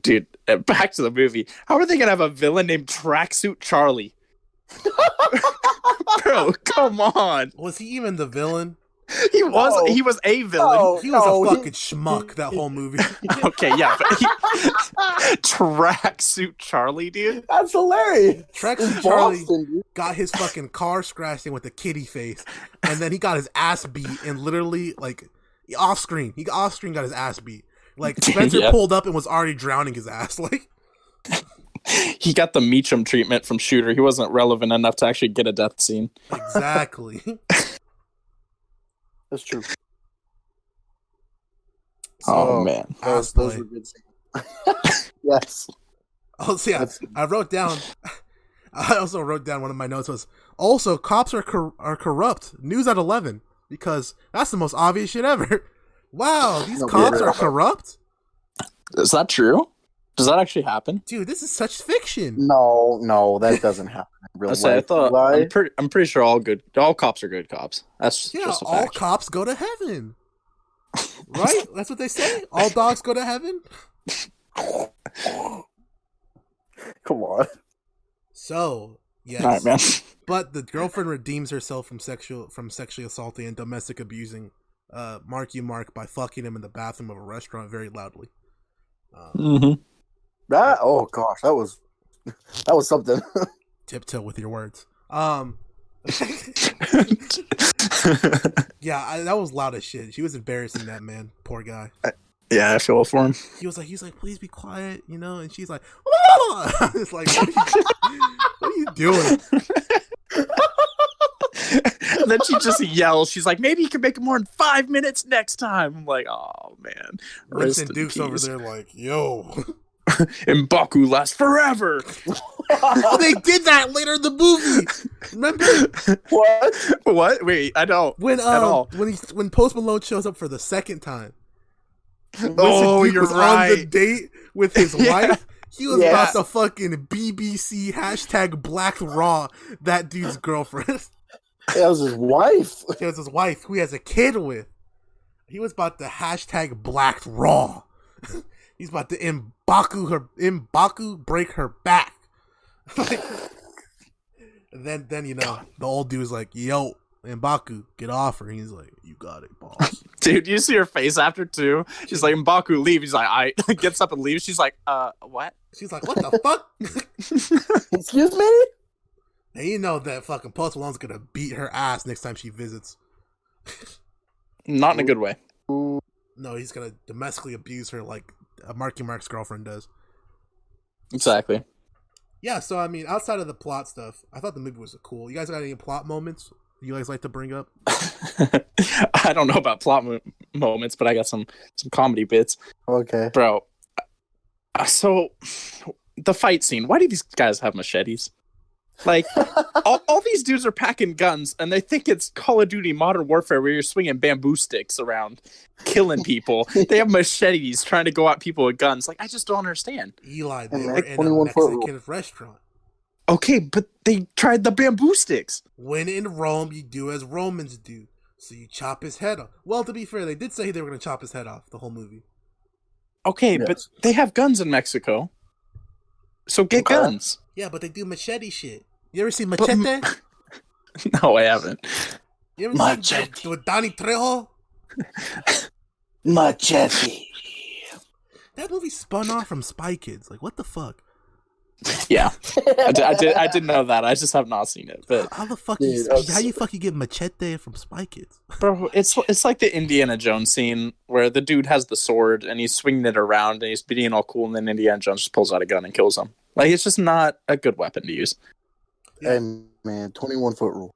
Dude, back to the movie. How are they going to have a villain named Tracksuit Charlie? Bro, come on. Was he even the villain? He was a villain. He was a fucking schmuck that whole movie. Okay, yeah, but Tracksuit Charlie, dude. That's hilarious. Tracksuit Charlie got his fucking car scratched in with a kitty face, and then he got his ass beat, and literally, like, off screen got his ass beat. Like, Spenser pulled up and was already drowning his ass. Like, he got the Meacham treatment from Shooter. He wasn't relevant enough to actually get a death scene. Exactly. That's true. Oh man, those were good scenes. Yes. Oh, so yeah, I also wrote down one of my notes was also cops are corrupt. News at 11, because that's the most obvious shit ever. Wow, these cops are corrupt. Is that true? Does that actually happen? Dude, this is such fiction. No, that doesn't happen in real life. I'm pretty sure all cops are good cops. That's just a fact. All cops go to heaven. Right? That's what they say? All dogs go to heaven? Come on. So, yes. All right, man. But the girlfriend redeems herself from sexually assaulting and domestic abusing Marky Mark by fucking him in the bathroom of a restaurant very loudly. Oh gosh, that was something. Tiptoe with your words. Yeah, that was loud as shit. She was embarrassing that man, poor guy. Yeah, I feel for him. He was like, please be quiet, you know. And she's like, it's like, what are you doing? And then she just yells. She's like, maybe you can make it more in 5 minutes next time. I'm like, oh man. Winston Duke's over there like, yo. M'Baku lasts forever. Oh, they did that later in the movie. Remember? What? Wait, I don't. When Post Malone shows up for the second time. Oh, you're right. On the date with his wife. He was about to fucking BBC hashtag Black Raw that dude's girlfriend. That was his wife. It was his wife who he has a kid with. He was about to hashtag Black Raw. He's about to M'Baku break her back. And then you know the old dude was like, "Yo, M'Baku, get off her." And he's like, "You got it, boss." Dude, you see her face after too. She's like, "M'Baku, leave." He's like, "I." Gets up and leaves. She's like, what?" She's like, "What the fuck?" Excuse me. And you know that fucking Post Malone's gonna beat her ass next time she visits. Not in a good way. No, he's gonna domestically abuse her like Marky Mark's girlfriend does. Exactly. Yeah, so I mean, outside of the plot stuff, I thought the movie was cool. You guys got any plot moments you guys like to bring up? I don't know about plot moments, but I got some comedy bits. Okay, bro. So the fight scene. Why do these guys have machetes? Like, all these dudes are packing guns, and they think it's Call of Duty Modern Warfare where you're swinging bamboo sticks around, killing people. They have machetes trying to go at people with guns. Like, I just don't understand. Eli, they were in a Mexican restaurant. Okay, but they tried the bamboo sticks. When in Rome, you do as Romans do. So you chop his head off. Well, to be fair, they did say they were going to chop his head off the whole movie. Okay, yes. But they have guns in Mexico. So get guns. Yeah, but they do machete shit. You ever seen Machete? No, I haven't. You ever seen with Danny Trejo? Machete. That movie spun off from Spy Kids. Like, what the fuck? Yeah, I did know that. I just have not seen it. But how the fuck how you fucking get Machete from Spy Kids? Bro, it's like the Indiana Jones scene where the dude has the sword and he's swinging it around and he's being all cool, and then Indiana Jones just pulls out a gun and kills him. Like, it's just not a good weapon to use. And man, 21-foot rule.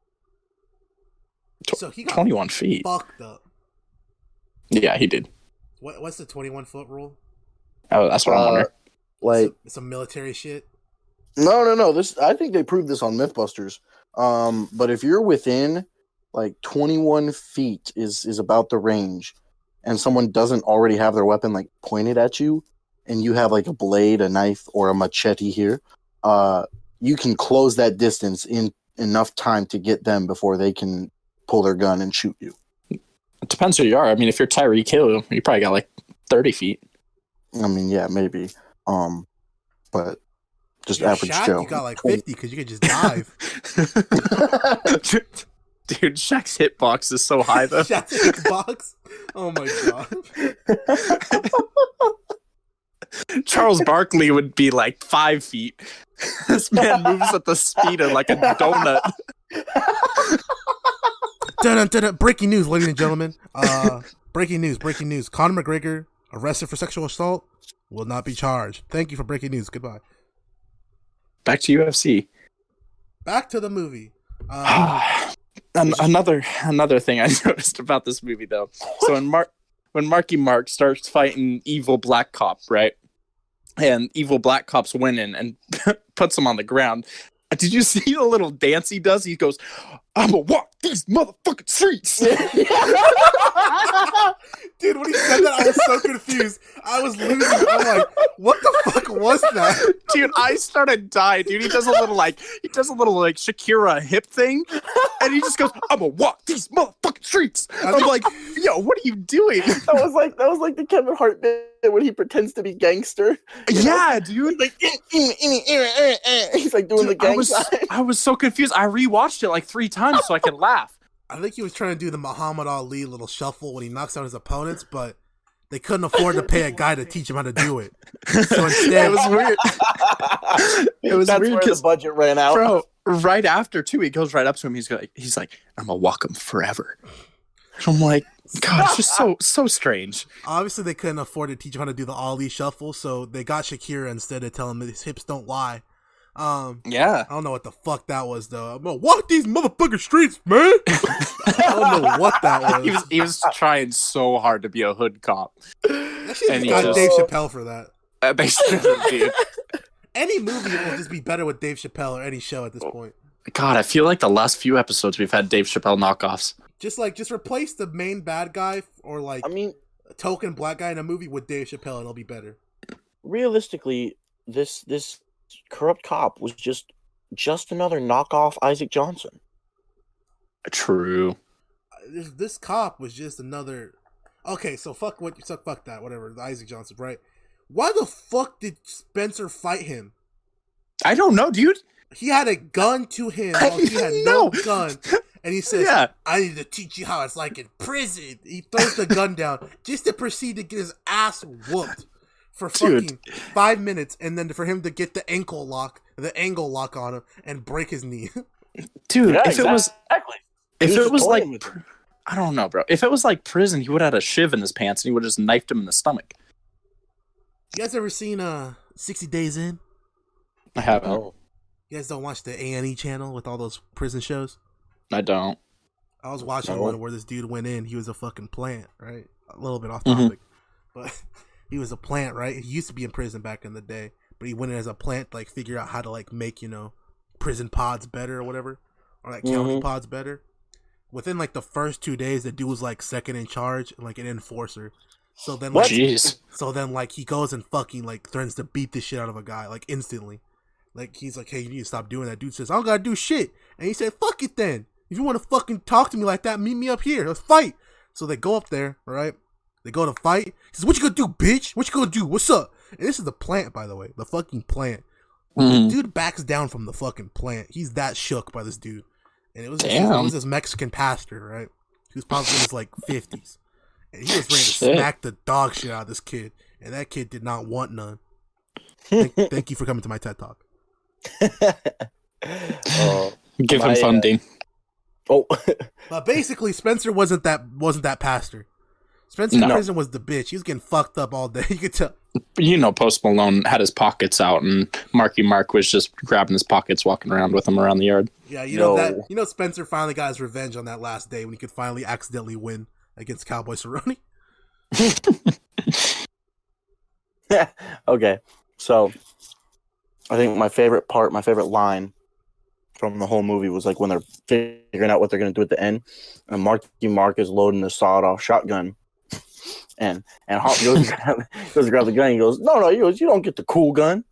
So he got 21 feet. Fucked up. Yeah, he did. What's the 21-foot rule? Oh, that's what I'm wondering. Like some military shit. No. I think they proved this on MythBusters. But if you're within like 21 feet is about the range, and someone doesn't already have their weapon like pointed at you, and you have like a blade, a knife, or a machete here, you can close that distance in enough time to get them before they can pull their gun and shoot you. It depends who you are. I mean, if you're Tyreek Hill, you probably got like 30 feet. I mean, yeah, maybe. But just average Shaq, Joe. You got like 50 because you could just dive. Dude, Shaq's hitbox is so high though. Shaq's hitbox? Oh my god. Charles Barkley would be like 5 feet. This man moves at the speed of like a donut. Dun-dun-dun-dun. Breaking news, ladies and gentlemen. Breaking news. Conor McGregor, arrested for sexual assault, will not be charged. Thank you for breaking news. Goodbye. Back to UFC. Back to the movie. Another thing I noticed about this movie, though. So when Marky Mark starts fighting evil black cop, right? And evil black cop's winning and puts him on the ground. Did you see the little dance he does? He goes, "I'm gonna walk these motherfucking streets." Dude, when he said that, I was so confused. I was losing. I'm like, what the fuck was that? Dude, I started dying, dude. He does a little like Shakira hip thing, and he just goes, "I'm gonna walk these motherfucking streets." I'm like, yo, what are you doing? That was like the Kevin Hart bit when he pretends to be gangster. Yeah, dude. Like he's like doing the gang sign. I was so confused. I rewatched it like 3 times so I could laugh. I think he was trying to do the Muhammad Ali little shuffle when he knocks out his opponents, but they couldn't afford to pay a guy to teach him how to do it. So instead, it was weird. That's weird where the budget ran out. Bro, right after too, he goes right up to him. He's like, "I'm gonna walk him forever." I'm like, God, it's just so strange. Obviously, they couldn't afford to teach him how to do the Ali shuffle, so they got Shakira instead to tell him his hips don't lie. Yeah. I don't know what the fuck that was, though. I'm gonna walk these motherfucking streets, man. I don't know what that was. He was trying so hard to be a hood cop. That shit got Dave Chappelle for that. They should, dude. Any movie will just be better with Dave Chappelle or any show at this point. God, I feel like the last few episodes we've had Dave Chappelle knockoffs. Just replace the main bad guy or a token black guy in a movie with Dave Chappelle and it'll be better. Realistically, this corrupt cop was just another knockoff Isaac Johnson. True. This cop was just another. Okay, so fuck that, whatever. The Isaac Johnson, right? Why the fuck did Spenser fight him? I don't know, dude. He had a gun to him while he had no gun. And he says, "I need to teach you how it's like in prison." He throws the gun down just to proceed to get his ass whooped for fucking 5 minutes, and then for him to get the angle lock on him and break his knee. Dude, if it was like, with him. I don't know, bro. If it was like prison, he would have had a shiv in his pants and he would have just knifed him in the stomach. You guys ever seen 60 Days In? I haven't. Oh. You guys don't watch the A&E channel with all those prison shows? I don't. I was watching one where this dude went in. He was a fucking plant, right? A little bit off topic, but he was a plant, right? He used to be in prison back in the day, but he went in as a plant, like figure out how to like make prison pod's better or whatever, or like county pod's better. Within like the first 2 days, the dude was like second in charge, like an enforcer. So then, like, he goes and fucking like threatens to beat the shit out of a guy like instantly. Like he's like, hey, you need to stop doing that. Dude says, I don't gotta do shit, and he said, fuck it then. If you want to fucking talk to me like that, meet me up here. Let's fight. So they go up there, right? They go to fight. He says, what you gonna do, bitch? What you gonna do? What's up? And this is the plant, by the way, the fucking plant. The dude backs down from the fucking plant. He's that shook by this dude. And it was this Mexican pastor, right? He was probably in his like 50s. And he was ready to smack the dog shit out of this kid. And that kid did not want none. Thank you for coming to my TED Talk. Give him funding. But basically, Spenser wasn't that pastor. Spenser in prison was the bitch. He was getting fucked up all day. You could tell. You know, Post Malone had his pockets out, and Marky Mark was just grabbing his pockets, walking around with him around the yard. Yeah, you know that. You know, Spenser finally got his revenge on that last day when he could finally accidentally win against Cowboy Cerrone. Okay, so I think my favorite line from the whole movie was like when they're figuring out what they're going to do at the end, and Marky Mark is loading the sawed-off shotgun. And Hawk goes to grab the gun. He goes, no. He goes, you don't get the cool gun.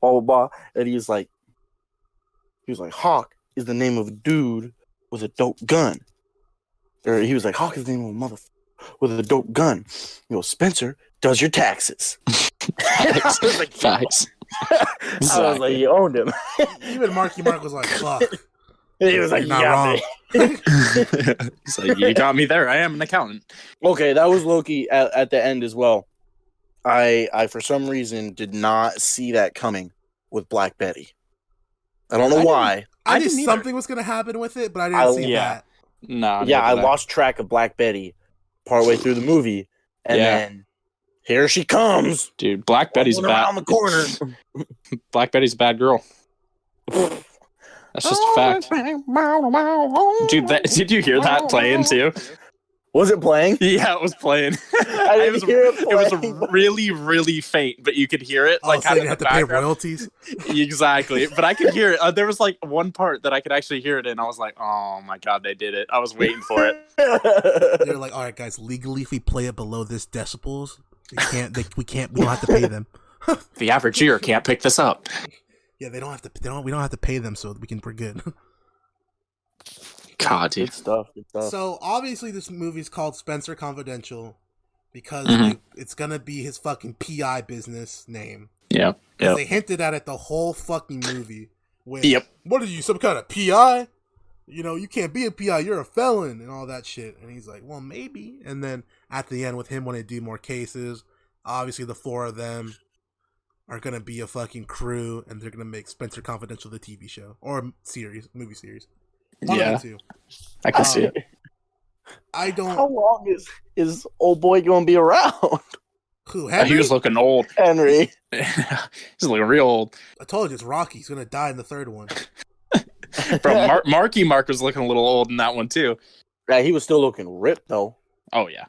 Blah blah blah. And he was like, Hawk is the name of a dude with a dope gun. Or he was like, Hawk is the name of a motherfucker with a dope gun. He goes, Spenser does your taxes. Facts. Facts. I was like, you owned him. Even Marky Mark was like, fuck. He was like, you're not wrong. He's like, you got me there. I am an accountant. Okay, that was Loki at the end as well. I for some reason did not see that coming with Black Betty. I don't know why. I knew something was going to happen with it, but I didn't see that. No. Yeah, I lost track of Black Betty partway through the movie, and then here she comes, dude. Black Betty's bad. Around the corner. Black Betty's a bad girl. That's just a fact. Dude, did you hear that playing too? Was it playing? Yeah, it was playing. I didn't hear it playing. It was really, really faint, but you could hear it. Like, so you had to pay royalties? Exactly. But I could hear it. There was like one part that I could actually hear it in. I was like, oh my God, they did it. I was waiting for it. They're like, all right, guys, legally, if we play it below this decibels, we don't have to pay them. The average ear can't pick this up. Yeah, we don't have to pay them, so we're good. God, dude. Good stuff. So obviously, this movie's called Spenser Confidential because it's gonna be his fucking PI business name. Yeah. They hinted at it the whole fucking movie. What are you, some kind of PI? You know, you can't be a PI. You're a felon and all that shit. And he's like, well, maybe. And then at the end, with him wanting to do more cases, obviously the four of them are gonna be a fucking crew, and they're gonna make Spenser Confidential the TV show or movie series. One of the two. I can see it. I don't. How long is old boy gonna be around? Who? Henry? He was looking old. Henry. He's looking real old. I told you it's Rocky. He's gonna die in the third one. Bro, Marky Mark was looking a little old in that one too. Yeah, he was still looking ripped though. Oh yeah.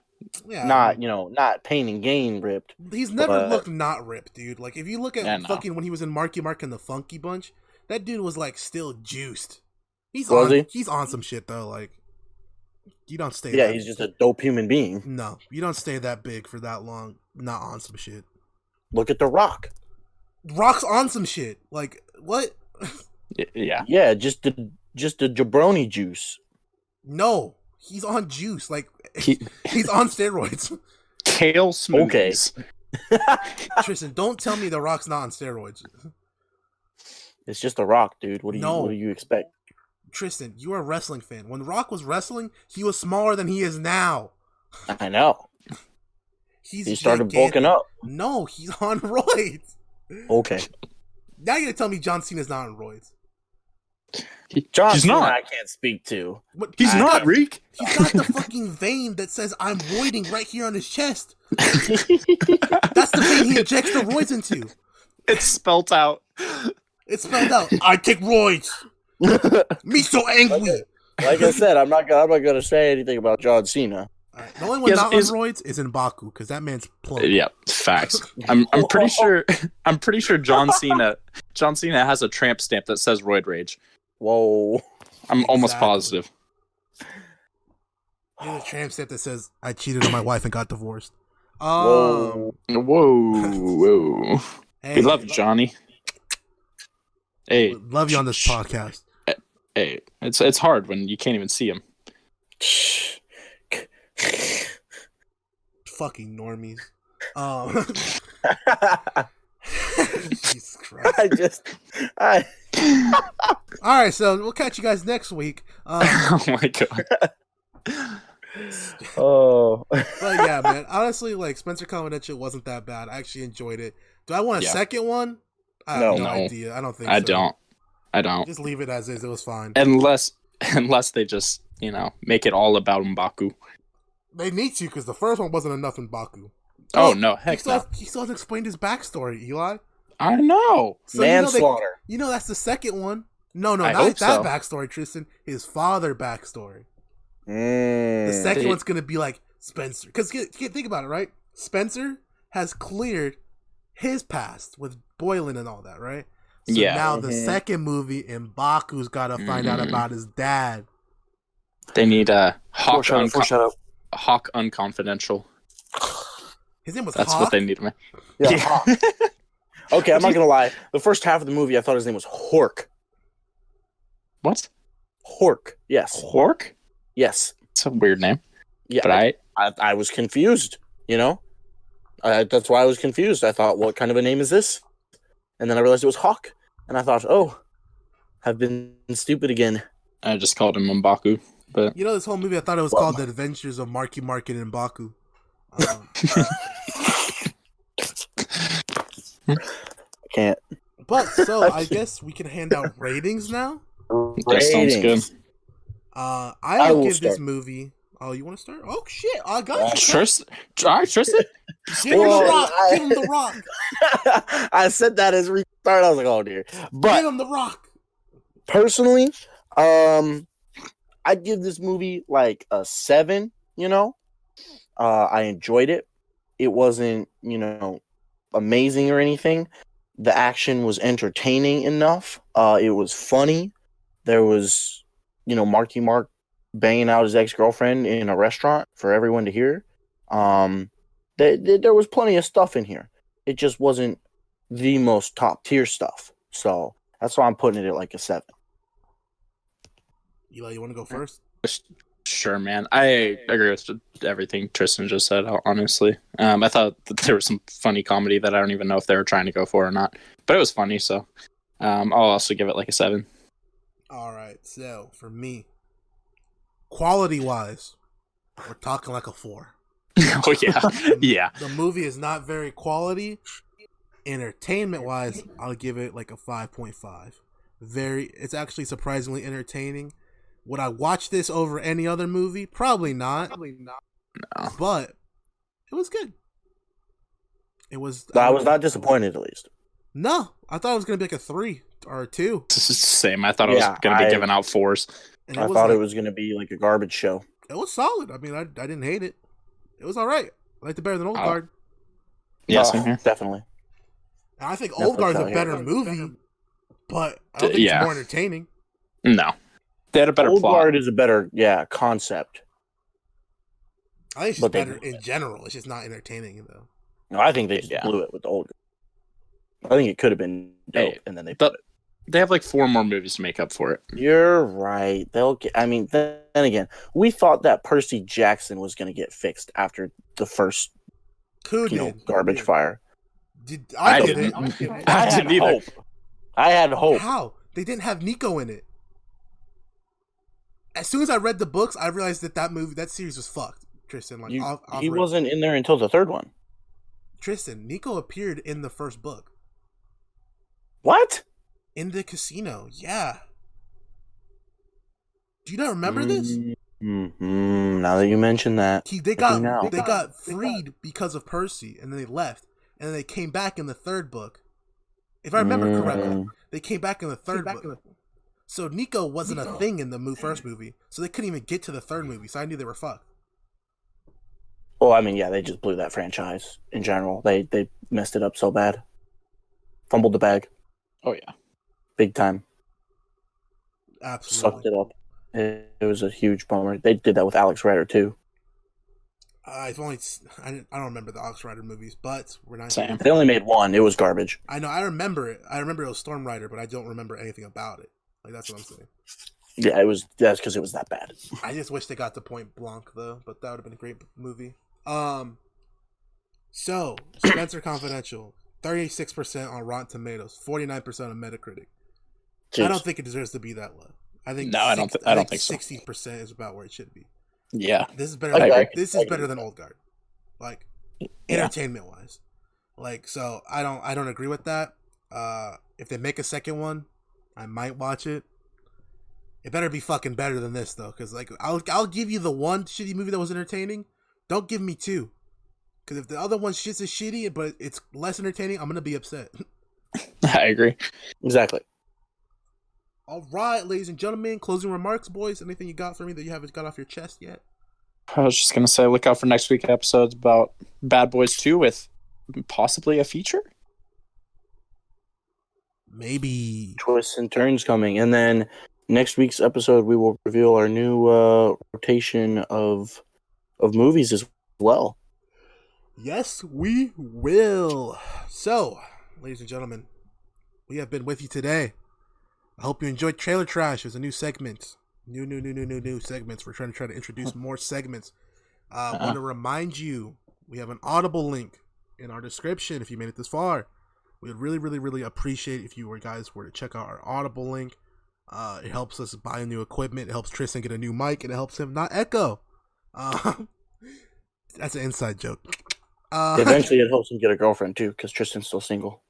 Yeah, not pain and gain ripped. He's never looked not ripped, dude. Like if you look at fucking when he was in Marky Mark and the Funky Bunch, that dude was like still juiced. He's on some shit though. Like you don't stay. Yeah, he's just a dope human being. No, you don't stay that big for that long. Not on some shit. Look at The Rock. Rock's on some shit. Like what? Yeah. Yeah, just the jabroni juice. No, he's on juice. Like he's on steroids. Kale smoothies. Okay. Tristan, don't tell me The Rock's not on steroids. It's just The Rock, dude. What do you expect? Tristan, you are a wrestling fan. When Rock was wrestling, he was smaller than he is now. I know. He started bulking up. No, he's on roids. Okay. Now you're gonna tell me John Cena's not on roids. John He's Cena not. I can't speak to. He's not, Reek. He's got the fucking vein that says I'm roiding right here on his chest. That's the vein he injects the roids into. It's spelt out. It's spelled out. I take roids. Me so angry. Like I said, I'm not gonna say anything about John Cena. Right. The only one not on roids is M'Baku because that man's plump. Yeah, facts. I'm pretty sure. I'm pretty sure John Cena has a tramp stamp that says roid rage. Whoa. I'm almost positive. He has a tramp stamp that says I cheated on my wife and got divorced. Whoa. Hey, we love Johnny. Hey, love you on this podcast. Hey, it's hard when you can't even see him. Fucking normies. Jesus Christ. All right, so we'll catch you guys next week. Oh my god. Oh. But yeah, man. Honestly, like Spenser Confidential wasn't that bad. I actually enjoyed it. Do I want a second one? I have no idea. I don't think so. I don't. Just leave it as is. It was fine. Unless they just, make it all about M'Baku. They need to, because the first one wasn't enough M'Baku. Oh, no, heck no. He still hasn't explained his backstory, Eli. I know. So manslaughter. That's the second one. No, not that backstory, Tristan. His father backstory. The second one's going to be like Spenser. Because think about it, right? Spenser has cleared his past with Boylan and all that, right? So now the second movie, M'Baku's got to find out about his dad. They need Hawk Unconfidential. His name was That's Hawk? what they need, man. Yeah. Hawk. Okay, I'm not going to lie. The first half of the movie, I thought his name was Hork. What? Hork, yes. Hork? Yes. It's a weird name. Yeah, but I was confused, that's why I was confused. I thought, what kind of a name is this? And then I realized it was Hawk. And I thought, I've been stupid again. I just called him M'Baku. But this whole movie, I thought it was called The Adventures of Marky, Mark, and M'Baku. I can't. But, so, I guess we can hand out ratings now? That sounds good. I will give this movie... Oh, you want to start? Oh, shit. I got you. Tristan? Give him the rock. Give him the rock. I said that as we started. I was like, oh, dear. But give him the rock. Personally, I'd give this movie like a 7, I enjoyed it. It wasn't, amazing or anything. The action was entertaining enough. It was funny. There was, Marky Mark banging out his ex-girlfriend in a restaurant for everyone to hear. There was plenty of stuff in here. It just wasn't the most top-tier stuff. So that's why I'm putting it at like a 7. Eli, you want to go first? Sure, man. I agree with everything Tristan just said, honestly. I thought that there was some funny comedy that I don't even know if they were trying to go for or not. But it was funny, so I'll also give it like a 7. All right. So, for me, quality-wise, we're talking like a 4. Oh, yeah. Yeah. The movie is not very quality. Entertainment-wise, I'll give it like a 5.5. It's actually surprisingly entertaining. Would I watch this over any other movie? Probably not. No. But it was good. It was. I was not disappointed, at least. No, I thought it was going to be like a 3 or a 2. This is the same. I thought I was going to be giving out 4s. I thought it was going to be like a garbage show. It was solid. I mean, I didn't hate it. It was all right. I liked it better than Old Guard. Yes, definitely. And I think Old Guard's a better movie, but I don't think it's more entertaining. No. They had a better plot. Old Guard is a better, concept. I think it's just better in general. It's just not entertaining, though. No, I think they just blew it with the Old Guard. I think it could have been dope, and then they have like 4 more movies to make up for it. You're right. Then again, we thought that Percy Jackson was going to get fixed after the first garbage fire. I didn't. I didn't either. Hope. I had hope. How? They didn't have Nico in it. As soon as I read the books, I realized that series was fucked. Tristan, he wasn't in there until the 3rd one. Tristan, Nico appeared in the first book. What? In the casino, yeah. Do you not remember this? Now that you mention that, they got freed because of Percy, and then they left, and then they came back in the 3rd book. If I remember correctly, they came back in the 3rd book. So Nico wasn't a thing in the first movie, so they couldn't even get to the 3rd movie. So I knew they were fucked. Well, I mean, yeah, they just blew that franchise in general. They messed it up so bad. Fumbled the bag. Oh yeah, big time. Absolutely Sucked it up. It was a huge bummer. They did that with Alex Rider too. I don't remember the Ox Rider movies, but we're not. Same. They only made one. It was garbage. I know. I remember it. I remember it was Storm Rider, but I don't remember anything about it. Like that's what I'm saying. Yeah, it was. That's because it was that bad. I just wish they got to Point Blanc though, but that would have been a great movie. So Spenser Confidential, 36% on Rotten Tomatoes, 49% on Metacritic. Jeez. I don't think it deserves to be that low. I think I don't think so. 60% is about where it should be. Yeah, this is better. This is better than Old Guard, like entertainment wise. Like, so I don't agree with that. If they make a second one, I might watch it. It better be fucking better than this though, because like I'll give you the one shitty movie that was entertaining. Don't give me two, because if the other one shit's is shitty but it's less entertaining, I'm gonna be upset. I agree. Exactly. All right, ladies and gentlemen, closing remarks, boys. Anything you got for me that you haven't got off your chest yet? I was just gonna say, look out for next week's episodes about Bad Boys 2 with possibly a feature. Maybe twists and turns coming, and then next week's episode we will reveal our new rotation of movies as well. Yes, we will. So, ladies and gentlemen, we have been with you today. I hope you enjoyed Trailer Trash. There's a new segment. New segments. We're trying to introduce more segments. I want to remind you, we have an Audible link in our description if you made it this far. We would really, really, really appreciate if you guys were to check out our Audible link. It helps us buy new equipment. It helps Tristan get a new mic, and it helps him not echo. That's an inside joke. Eventually, it helps him get a girlfriend, too, because Tristan's still single.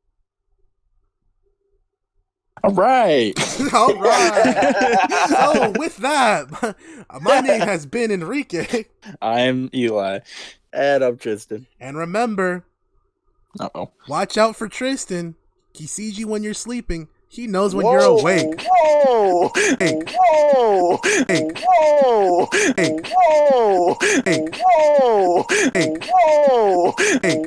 All right. All right. So, with that, my name has been Enrique. I'm Eli. And I'm Tristan. And remember, watch out for Tristan. He sees you when you're sleeping. He knows when you're awake. Whoa! Hey. Whoa! Hey. Whoa! Hey. Whoa! Hey. Whoa! Hey. Whoa! Hey.